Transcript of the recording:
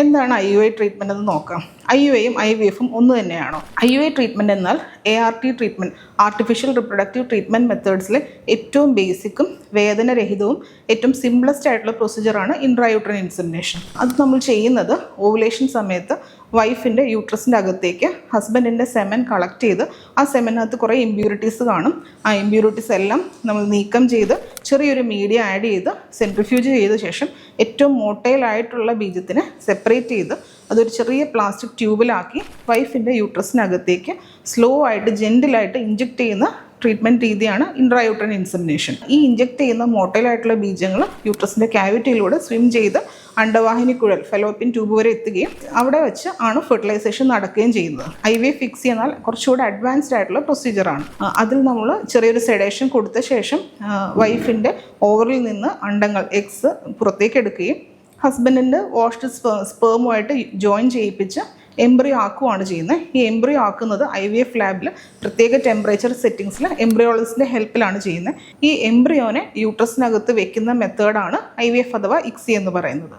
എന്താണ് IUI treatment എന്ന് നോക്കാം. IUIയും IVFും ഒന്ന് തന്നെയാണോ? IUI ട്രീറ്റ്മെൻറ്റ് എന്നാൽ ART treatment, artificial reproductive treatment മെത്തേഡ്സിലെ ഏറ്റവും ബേസിക്കും വേദനരഹിതവും ഏറ്റവും സിംപ്ലസ്റ്റ് ആയിട്ടുള്ള പ്രൊസീജിയറാണ് ഇൻട്രായൂട്രൈൻ ഇൻസെമിനേഷൻ. അത് നമ്മൾ ചെയ്യുന്നത് ഓവുലേഷൻ സമയത്ത് വൈഫിൻ്റെ യൂട്രസിൻ്റെ അകത്തേക്ക് ഹസ്ബൻഡിൻ്റെ സെമൻ കളക്ട് ചെയ്ത് ആ സെമനകത്ത് കുറേ ഇമ്പ്യൂരിറ്റീസ് കാണും. ആ ഇമ്പ്യൂരിറ്റീസ് എല്ലാം നമ്മൾ നീക്കം ചെയ്ത് ചെറിയൊരു മീഡിയ ആഡ് ചെയ്ത് സെൻട്രിഫ്യൂജ് ചെയ്ത ശേഷം ഏറ്റവും മോട്ടൈലായിട്ടുള്ള ബീജത്തിനെ സെപ്പറേറ്റ് ചെയ്ത് അതൊരു ചെറിയ പ്ലാസ്റ്റിക് ട്യൂബിലാക്കി വൈഫിൻ്റെ യൂട്രസിനകത്തേക്ക് സ്ലോ ആയിട്ട് ജെൻറ്റിലായിട്ട് ഇഞ്ചെക്ട് ചെയ്യുന്ന ട്രീറ്റ്മെൻറ്റ് രീതിയാണ് ഇൻട്രായൂട്രൈൻ ഇൻസെമിനേഷൻ. ഈ ഇഞ്ചെക്ട് ചെയ്യുന്ന മോട്ടൈലായിട്ടുള്ള ബീജങ്ങൾ യൂട്രസിൻ്റെ ക്യാവിറ്റിയിലൂടെ സ്വിം ചെയ്ത് അണ്ടവാഹിനി കുഴൽ ഫെലോപ്പിൻ ട്യൂബ് വരെ എത്തുകയും അവിടെ വെച്ച് ആണ് ഫെർട്ടിലൈസേഷൻ നടക്കുകയും ചെയ്യുന്നത്. IVF ഫിക്സ് എന്നാൽ കുറച്ചുകൂടെ അഡ്വാൻസ്ഡ് ആയിട്ടുള്ള പ്രൊസീജിയറാണ്. അതിൽ നമ്മൾ ചെറിയൊരു സെഡേഷൻ കൊടുത്ത ശേഷം വൈഫിൻ്റെ ഓവറിൽ നിന്ന് അണ്ടങ്ങൾ എഗ്സ് പുറത്തേക്ക് എടുക്കുകയും ഹസ്ബൻഡിൻ്റെ വാഷ്ഡ് സ്പേമുമായിട്ട് ജോയിൻ ചെയ്യിപ്പിച്ച് എംബ്രിയോ ആക്കുകയാണ് ചെയ്യുന്നത്. ഈ എംബ്രിയോ ആക്കുന്നത് IVF ലാബിൽ പ്രത്യേക ടെമ്പറേച്ചർ സെറ്റിങ്സിൽ എംബ്രിയോളജിസ്റ്റിൻ്റെ ഹെൽപ്പിലാണ് ചെയ്യുന്നത്. ഈ എംബ്രിയോനെ യൂട്രസിനകത്ത് വെക്കുന്ന മെത്തേഡാണ് IVF അഥവാ ICSI എന്ന് പറയുന്നത്.